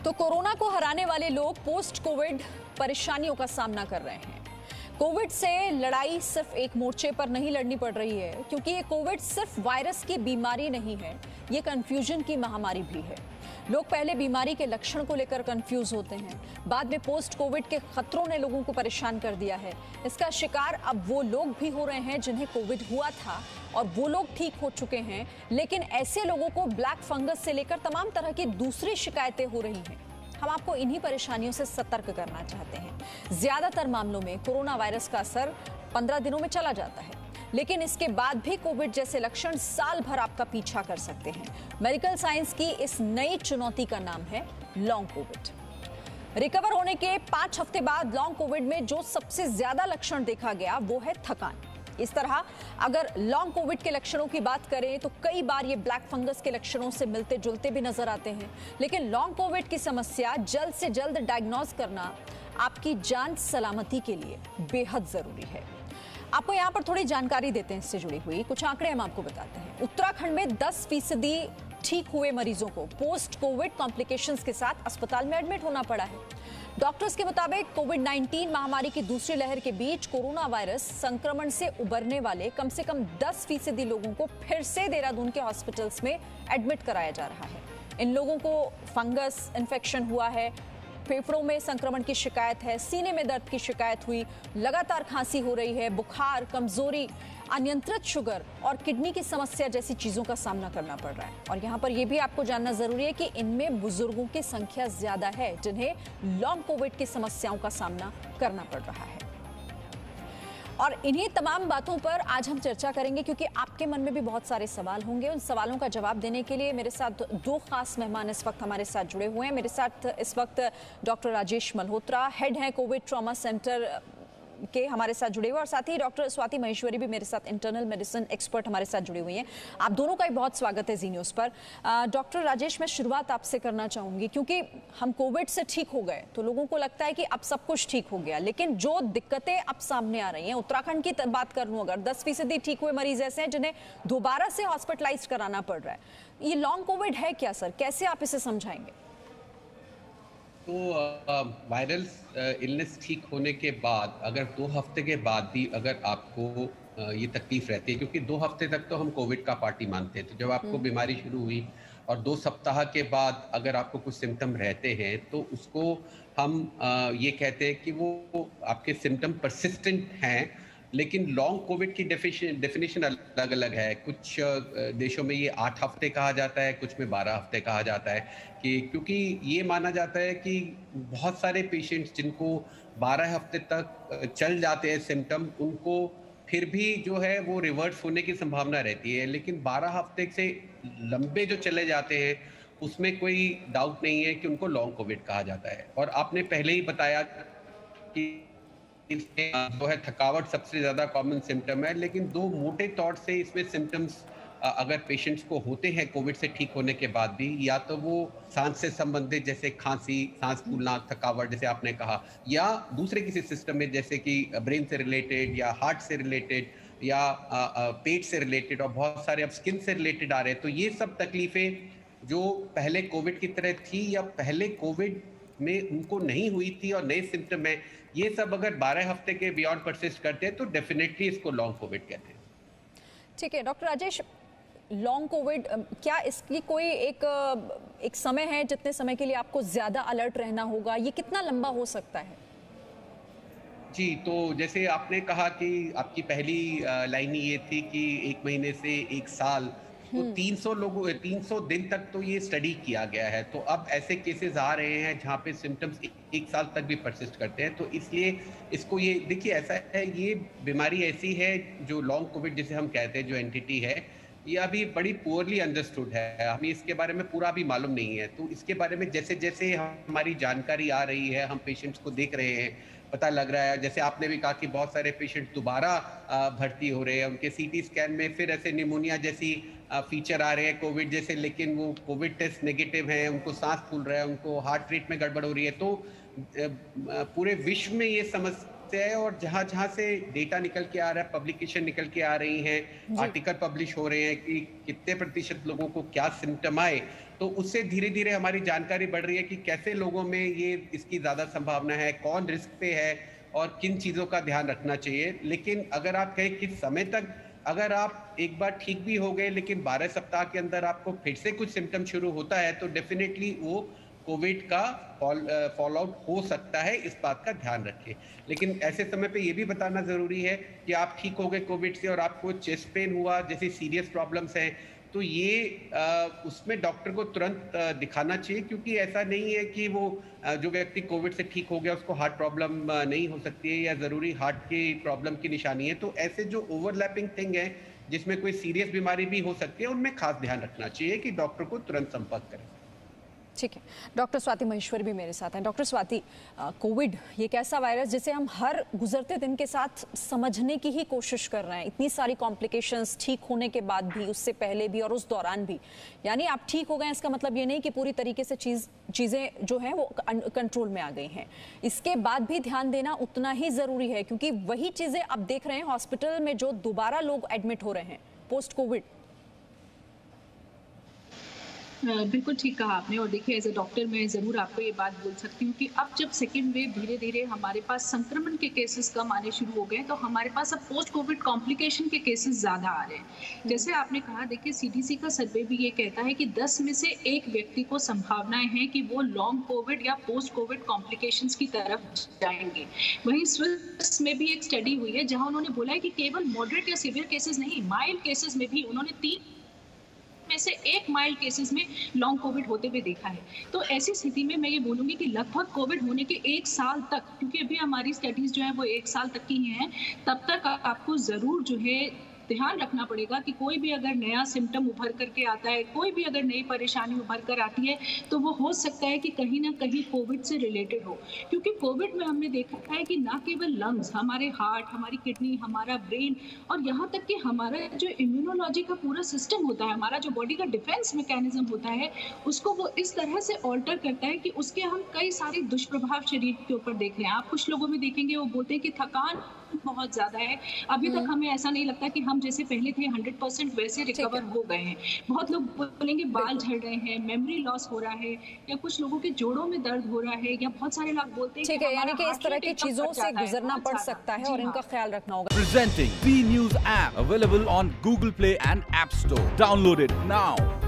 तो कोरोना को हराने वाले लोग पोस्ट कोविड परेशानियों का सामना कर रहे हैं। कोविड से लड़ाई सिर्फ एक मोर्चे पर नहीं लड़नी पड़ रही है, क्योंकि ये कोविड सिर्फ वायरस की बीमारी नहीं है, ये कंफ्यूजन की महामारी भी है। लोग पहले बीमारी के लक्षण को लेकर कंफ्यूज होते हैं, बाद में पोस्ट कोविड के खतरों ने लोगों को परेशान कर दिया है। इसका शिकार अब वो लोग भी हो रहे हैं जिन्हें कोविड हुआ था और वो लोग ठीक हो चुके हैं, लेकिन ऐसे लोगों को ब्लैक फंगस से लेकर तमाम तरह की दूसरी शिकायतें हो रही हैं। हम आपको इन्हीं परेशानियों से सतर्क करना चाहते हैं। ज्यादातर मामलों में कोरोना वायरस का असर 15 दिनों में चला जाता है, लेकिन इसके बाद भी कोविड जैसे लक्षण साल भर आपका पीछा कर सकते हैं। मेडिकल साइंस की इस नई चुनौती का नाम है लॉन्ग कोविड। रिकवर होने के 5 हफ्ते बाद लॉन्ग कोविड में जो सबसे ज्यादा लक्षण देखा गया वो है थकान। इस तरह अगर लॉन्ग कोविड के लक्षणों की बात करें तो कई बार ये ब्लैक फंगस के लक्षणों से मिलते जुलते भी नजर आते हैं, लेकिन लॉन्ग कोविड की समस्या जल्द से जल्द डायग्नोज करना आपकी जान सलामती के लिए बेहद जरूरी है। आपको यहाँ पर थोड़ी जानकारी देते हैं इससे जुड़ी हुई कुछ आंकड़े हम आपको बताते हैं। उत्तराखंड में 10% ठीक हुए मरीजों को पोस्ट कोविड कॉम्प्लिकेशंस के साथ अस्पताल में एडमिट होना पड़ा है। डॉक्टर्स के मुताबिक कोविड-19 महामारी की दूसरी लहर के बीच कोरोना वायरस संक्रमण से उबरने वाले कम से कम 10% लोगों को फिर से देहरादून के हॉस्पिटल्स में एडमिट कराया जा रहा है। इन लोगों को फंगस इन्फेक्शन हुआ है, फेफड़ों में संक्रमण की शिकायत है, सीने में दर्द की शिकायत हुई, लगातार खांसी हो रही है, बुखार, कमजोरी, अनियंत्रित शुगर और किडनी की समस्या जैसी चीजों का सामना करना पड़ रहा है। और यहाँ पर यह भी आपको जानना जरूरी है कि इनमें बुजुर्गों की संख्या ज्यादा है जिन्हें लॉन्ग कोविड की समस्याओं का सामना करना पड़ रहा है। और इन्हीं तमाम बातों पर आज हम चर्चा करेंगे, क्योंकि आपके मन में भी बहुत सारे सवाल होंगे। उन सवालों का जवाब देने के लिए मेरे साथ 2 खास मेहमान इस वक्त हमारे साथ जुड़े हुए हैं। मेरे साथ इस वक्त डॉक्टर राजेश मल्होत्रा, हेड हैं कोविड ट्रॉमा सेंटर के, हमारे साथ जुड़े हुए, और साथ ही डॉक्टर स्वाति महेश्वरी भी मेरे साथ इंटरनल मेडिसिन एक्सपर्ट हमारे साथ जुड़ी हुई हैं। आप दोनों का ही बहुत स्वागत है जी न्यूज़ पर। डॉक्टर राजेश, मैं शुरुआत आपसे करना चाहूंगी, क्योंकि हम कोविड से ठीक हो गए तो लोगों को लगता है कि अब सब कुछ ठीक हो गया, लेकिन जो दिक्कतें अब सामने आ रही हैं, उत्तराखंड की बात कर लूं अगर, 10% ठीक हुए मरीज ऐसे हैं जिन्हें दोबारा से हॉस्पिटलाइज कराना पड़ रहा है। ये लॉन्ग कोविड है क्या सर, कैसे आप इसे समझाएंगे? तो वायरल इलनेस ठीक होने के बाद अगर 2 हफ्ते के बाद भी अगर आपको ये तकलीफ रहती है, क्योंकि 2 हफ्ते तक तो हम कोविड का पार्टी मानते हैं, तो जब आपको बीमारी शुरू हुई और 2 सप्ताह के बाद अगर आपको कुछ सिम्टम रहते हैं तो उसको हम ये कहते हैं कि वो आपके सिम्टम परसिस्टेंट हैं। लेकिन लॉन्ग कोविड की डेफिनेशन अलग अलग है। कुछ देशों में ये 8 हफ्ते कहा जाता है, कुछ में 12 हफ्ते कहा जाता है, कि क्योंकि ये माना जाता है कि बहुत सारे पेशेंट्स जिनको 12 हफ्ते तक चल जाते हैं सिम्टम, उनको फिर भी जो है वो रिवर्स होने की संभावना रहती है। लेकिन 12 हफ्ते से लंबे जो चले जाते हैं उसमें कोई डाउट नहीं है कि उनको लॉन्ग कोविड कहा जाता है। और आपने पहले ही बताया कि इसमें जो है थकावट सबसे ज्यादा कॉमन सिम्टम है, लेकिन 2 मोटे तौर से इसमें सिम्टम्स अगर पेशेंट्स को होते हैं कोविड से ठीक होने के बाद भी, या तो वो सांस से संबंधित जैसे खांसी, सांस फूलना, थकावट जैसे आपने कहा, या दूसरे किसी सिस्टम में जैसे कि ब्रेन से रिलेटेड या हार्ट से रिलेटेड या पेट से रिलेटेड, और बहुत सारे अब स्किन से रिलेटेड आ रहे हैं। तो ये सब तकलीफें जो पहले कोविड की तरह थी या पहले कोविड में उनको नहीं हुई थी और नए सिम्टम है, ये सब अगर 12 हफ्ते के बियॉन्ड परसिस्ट करते हैं तो डेफिनेटली इसको लॉन्ग कोविड कहते हैं। ठीक है डॉक्टर राजेश, लॉन्ग कोविड क्या इसकी कोई एक समय है जितने समय के लिए आपको ज्यादा अलर्ट रहना होगा? ये कितना लंबा हो सकता है? जी, तो जैसे आपने कहा कि आपकी पहली लाइन ये थी कि 1 महीने से 1 साल, तो 300 दिन तक तो ये स्टडी किया गया है। तो अब ऐसे केसेस आ रहे हैं जहाँ पे सिम्टम्स 1 साल तक भी परसिस्ट करते हैं। तो इसलिए इसको ये देखिए, ऐसा है, ये बीमारी ऐसी है जो लॉन्ग कोविड जिसे हम कहते हैं, जो एंटिटी है, ये अभी बड़ी पुअरली अंडरस्टूड है। हमें इसके बारे में पूरा भी मालूम नहीं है। तो इसके बारे में जैसे जैसे हमारी जानकारी आ रही है, हम पेशेंट्स को देख रहे हैं, पता लग रहा है। जैसे आपने भी कहा कि बहुत सारे पेशेंट दोबारा भर्ती हो रहे हैं, उनके सीटी स्कैन में फिर ऐसे निमोनिया जैसी फीचर आ रहे हैं कोविड जैसे, लेकिन वो कोविड टेस्ट नेगेटिव है, उनको सांस फूल रहा है, उनको हार्ट रेट में गड़बड़ हो रही है। तो पूरे विश्व में ये से है और जहां जहां से डेटा निकल के आ रहा है, पब्लिकेशन निकल के आ रही हैं, आर्टिकल पब्लिश हो रहे हैं कि कितने प्रतिशत लोगों को क्या सिम्टम आए, तो उससे धीरे धीरे हमारी जानकारी बढ़ रही है कि कैसे लोगों में ये इसकी ज्यादा संभावना है, कौन रिस्क पे है और किन चीजों का ध्यान रखना चाहिए। लेकिन अगर आप कहें किस समय तक, अगर आप एक बार ठीक भी हो गए लेकिन 12 सप्ताह के अंदर आपको फिर से कुछ सिम्टम शुरू होता है, तो डेफिनेटली वो कोविड का फॉल आउट हो सकता है, इस बात का ध्यान रखें। लेकिन ऐसे समय पे ये भी बताना जरूरी है कि आप ठीक हो गए कोविड से और आपको चेस्ट पेन हुआ, जैसे सीरियस प्रॉब्लम्स हैं, तो ये उसमें डॉक्टर को तुरंत दिखाना चाहिए, क्योंकि ऐसा नहीं है कि वो जो व्यक्ति कोविड से ठीक हो गया उसको हार्ट प्रॉब्लम नहीं हो सकती है या ज़रूरी हार्ट की प्रॉब्लम की निशानी है। तो ऐसे जो ओवरलैपिंग थिंग है जिसमें कोई सीरियस बीमारी भी हो सकती है, उनमें खास ध्यान रखना चाहिए कि डॉक्टर को तुरंत संपर्क करें। ठीक है, डॉक्टर स्वाति महेश्वरी भी मेरे साथ हैं। डॉक्टर स्वाति, कोविड ये एक ऐसा वायरस जिसे हम हर गुजरते दिन के साथ समझने की ही कोशिश कर रहे हैं, इतनी सारी कॉम्प्लिकेशंस ठीक होने के बाद भी, उससे पहले भी और उस दौरान भी। यानी आप ठीक हो गए इसका मतलब ये नहीं कि पूरी तरीके से चीज़ें जो हैं वो कंट्रोल में आ गई हैं। इसके बाद भी ध्यान देना उतना ही ज़रूरी है, क्योंकि वही चीज़ें अब देख रहे हैं हॉस्पिटल में जो दोबारा लोग एडमिट हो रहे हैं पोस्ट कोविड। बिल्कुल ठीक कहा आपने। और देखिए, एज ए डॉक्टर मैं ज़रूर आपको ये बात बोल सकती हूँ कि अब जब सेकेंड वेव धीरे धीरे हमारे पास संक्रमण के केसेस कम आने शुरू हो गए, तो हमारे पास अब पोस्ट कोविड कॉम्प्लिकेशन के केसेस ज़्यादा आ रहे हैं। जैसे आपने कहा, देखिए सीडीसी का सर्वे भी ये कहता है कि 10 में से 1 व्यक्ति को संभावनाएं हैं कि वो लॉन्ग कोविड या पोस्ट कोविड कॉम्प्लिकेशंस की तरफ जाएंगे। वहीं स्विस में भी एक स्टडी हुई है जहाँ उन्होंने बोला है कि केवल मॉडरेट या सीवियर केसेस नहीं, माइल्ड केसेस में भी उन्होंने 3 में से 1 माइल्ड केसेस में लॉन्ग कोविड होते हुए देखा है। तो ऐसी स्थिति में मैं ये बोलूँगी कि लगभग कोविड होने के 1 साल तक, क्योंकि अभी हमारी स्टडीज़ जो है वो 1 साल तक की ही हैं, तब तक आपको ज़रूर जो है ध्यान रखना पड़ेगा कि कोई भी अगर नया सिम्टम उभर करके आता है, कोई भी अगर नई परेशानी उभर कर आती है, तो वो हो सकता है कि कहीं ना कहीं कोविड से रिलेटेड हो। क्योंकि कोविड में हमने देखा है कि ना केवल लंग्स, हमारे हार्ट, हमारी किडनी, हमारा ब्रेन और यहाँ तक कि हमारा जो इम्यूनोलॉजी का पूरा सिस्टम होता है, हमारा जो बॉडी का डिफेंस मैकेनिज्म होता है, उसको वो इस तरह से ऑल्टर करता है कि उसके हम कई सारे दुष्प्रभाव शरीर के ऊपर देख रहे हैं। आप कुछ लोगों में देखेंगे वो बोलते हैं कि थकान बहुत ज्यादा है, अभी तक हमें ऐसा नहीं लगता कि हम जैसे पहले थे 100% वैसे रिकवर हो गए हैं। बहुत लोग बोलेंगे बाल झड़ रहे हैं, मेमोरी लॉस हो रहा है, या कुछ लोगों के जोड़ों में दर्द हो रहा है, या बहुत सारे लोग बोलते हैं ठीक है, यानी कि इस तरह की चीजों से गुजरना पड़ सकता है और इनका ख्याल रखना होगा। Presenting B News app available on Google Play and App Store. Download it now.